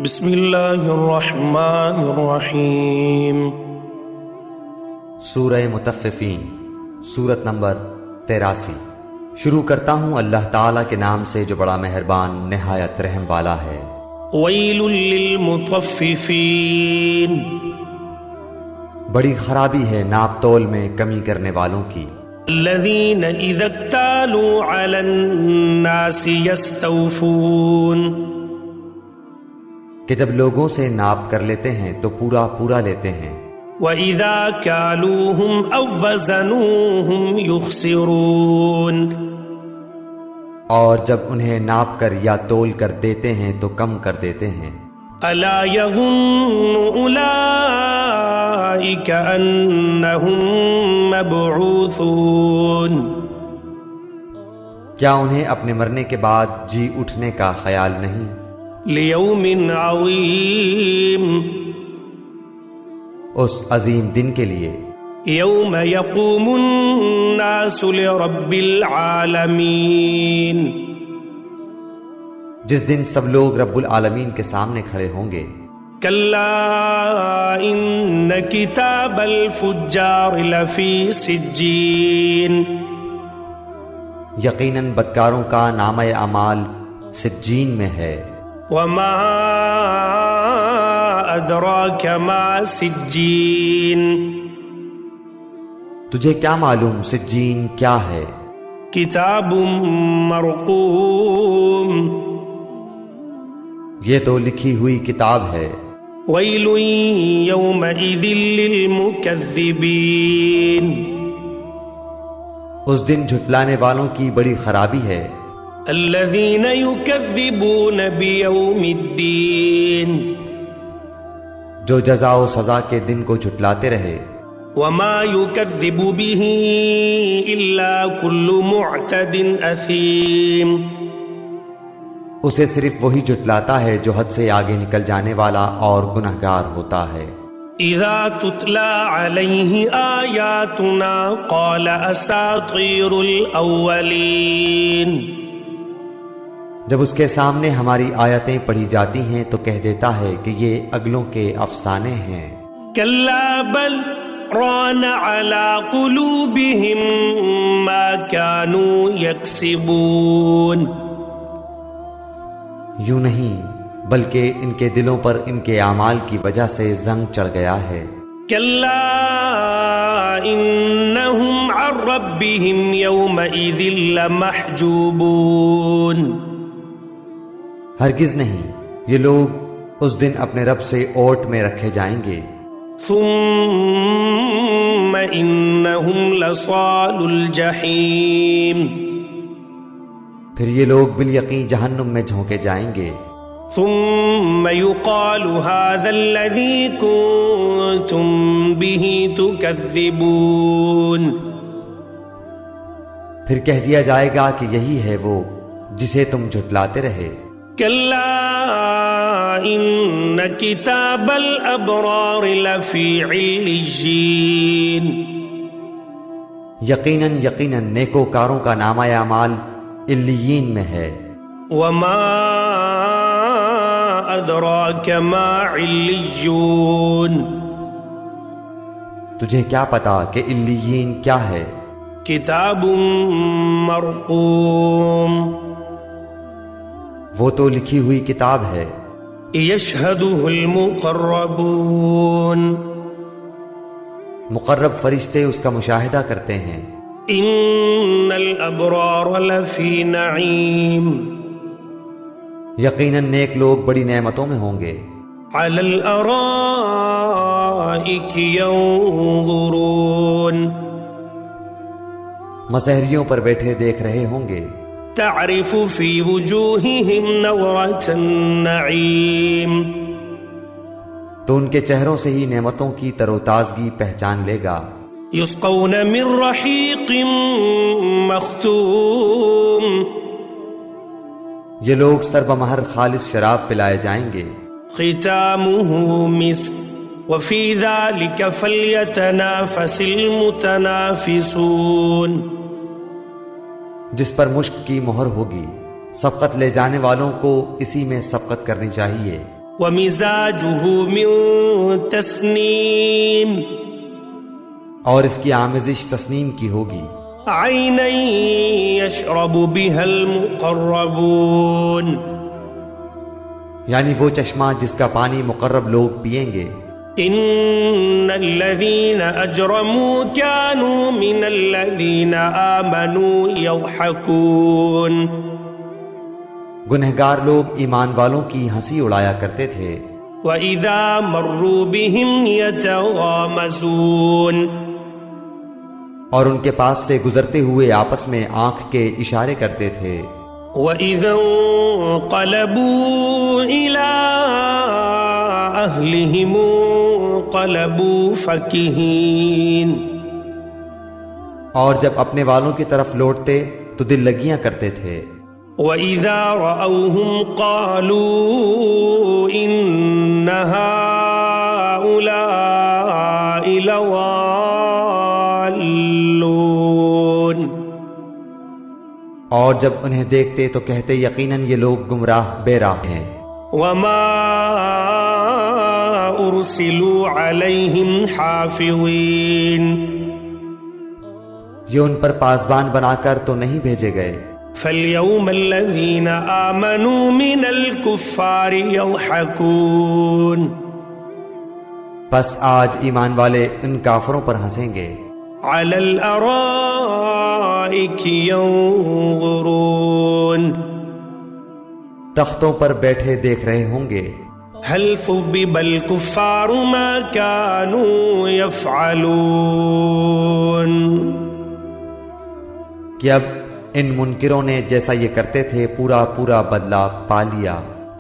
بسم اللہ الرحمن الرحیم۔ سورہ مطففین، سورت نمبر 83۔ شروع کرتا ہوں اللہ تعالیٰ کے نام سے جو بڑا مہربان نہایت رحم والا ہے۔ ویل للمطففین، بڑی خرابی ہے ناپ تول میں کمی کرنے والوں کی۔ الذین اذا اکتالوا علی الناس یستوفون، کہ جب لوگوں سے ناپ کر لیتے ہیں تو پورا پورا لیتے ہیں۔ وَإِذَا كَالُوهُمْ أَوْ وَّزَنُوهُمْ يُخْسِرُونَ، اور جب انہیں ناپ کر یا تول کر دیتے ہیں تو کم کر دیتے ہیں۔ أَلَا يَظُنُّ أُولَئِكَ أَنَّهُمْ مَبْعُوثُونَ، کیا انہیں اپنے مرنے کے بعد جی اٹھنے کا خیال نہیں؟ لِيَوْمٍ عَظِيمٍ، اس عظیم دن کے لیے، يَوْمَ يَقُومُ النَّاسُ لِرَبِّ الْعَالَمِينَ، جس دن سب لوگ رب العالمین کے سامنے کھڑے ہوں گے۔ كَلَّا إِنَّ كِتَابَ الْفُجَّارِ لَفِي سِجِّينٍ، یقیناً بدکاروں کا نامہ اعمال سجین میں ہے۔ وَمَا أَدْرَاكَ مَا سِجِّينٌ، تجھے کیا معلوم سجین کیا ہے؟ کتاب مرقوم، یہ تو لکھی ہوئی کتاب ہے۔ ویل یومئذ للمکذبین، اس دن جھٹلانے والوں کی بڑی خرابی ہے۔ الذین یکذبون بیوم الدین، جو جزا و سزا کے دن کو جھٹلاتے رہے۔ وما یکذب به الا کل معتد اثیم، اسے صرف وہی جھٹلاتا ہے جو حد سے آگے نکل جانے والا اور گنہگار ہوتا ہے۔ اذا تتلی علیہ آیاتنا قال اساطیر الاولین، جب اس کے سامنے ہماری آیتیں پڑھی جاتی ہیں تو کہہ دیتا ہے کہ یہ اگلوں کے افسانے ہیں۔ کلا بل ران علی قلوبہم ما كانوا یکسبون، یوں نہیں بلکہ ان کے دلوں پر ان کے اعمال کی وجہ سے زنگ چڑھ گیا ہے۔ کلا انہم عن ربہم یومئذ لمحجوبون، ہرگز نہیں، یہ لوگ اس دن اپنے رب سے اوٹ میں رکھے جائیں گے۔ ثم انہم لصال الجحیم، پھر یہ لوگ بالیقین جہنم میں جھونکے جائیں گے۔ ثم يقال هذا الذي كنتم به تكذبون، پھر کہہ دیا جائے گا کہ یہی ہے وہ جسے تم جھٹلاتے رہے۔ كلا إن كتاب الأبرار لفي عليين، یقیناً نیکوکاروں کا نامہ اعمال علیین میں ہے۔ وما أدراك ما عليون، تجھے کیا پتا کہ علیین کیا ہے؟ کتاب مرقوم، وہ تو لکھی ہوئی کتاب ہے۔ یشہدہ المقربون، مقرب فرشتے اس کا مشاہدہ کرتے ہیں۔ ان الابرار لفی نعیم، یقیناً نیک لوگ بڑی نعمتوں میں ہوں گے۔ علی الارائک ینظرون، مسہریوں پر بیٹھے دیکھ رہے ہوں گے۔ تعرف فی وجوہہم نظرۃ النعیم، تو ان کے چہروں سے ہی نعمتوں کی تر و تازگی پہچان لے گا۔ یسقون من رحیق مختوم، یہ لوگ سربمہر خالص شراب پلائے جائیں گے۔ ختامہ مسک وفی ذلک فلیتنافس المتنافسون، جس پر مشک کی مہر ہوگی، سبقت لے جانے والوں کو اسی میں سبقت کرنی چاہیے۔ ومزاجه من تسنیم، اور اس کی آمیزش تسنیم کی ہوگی، عینا یشرب بها المقربون، یعنی وہ چشمہ جس کا پانی مقرب لوگ پئیں گے۔ ان الذین اجرموا كانوا من الذین آمنوا یضحکون، گنہگار لوگ ایمان والوں کی ہنسی اڑایا کرتے تھے، وَإِذَا مَرُّوا بِهِمْ يَتَغَامَزُونَ، اور ان کے پاس سے گزرتے ہوئے آپس میں آنکھ کے اشارے کرتے تھے، وَإِذَا انقلبوا إِلَىٰ أَهْلِهِمْ انقلبوا فَكِهِينَ، اور جب اپنے والوں کی طرف لوٹتے تو دل لگیاں کرتے تھے، وَإِذَا رَأَوْهُمْ قَالُوا إِنَّ هَٰؤُلَاءِ لَضَالُّونَ، اور جب انہیں دیکھتے تو کہتے یقیناً یہ لوگ گمراہ بے راہ ہیں۔ وَمَا أُرْسِلُوا عَلَيْهِمْ حَافِظِينَ، یہ ان پر پاسبان بنا کر تو نہیں بھیجے گئے، فَالْيَوْمَ الَّذِينَ آمَنُوا مِنَ الْكُفَّارِ يَضْحَكُونَ، پس آج ایمان والے ان کافروں پر ہنسیں گے، عَلَى الْأَرَائِكِ يَنظُرُونَ، تختوں پر بیٹھے دیکھ رہے ہوں گے، هَلْ ثُوِّبَ الْكُفَّارُ مَا كَانُوا يَفْعَلُونَ، کہ اب ان منکروں نے جیسا یہ کرتے تھے پورا پورا بدلہ پا لیا۔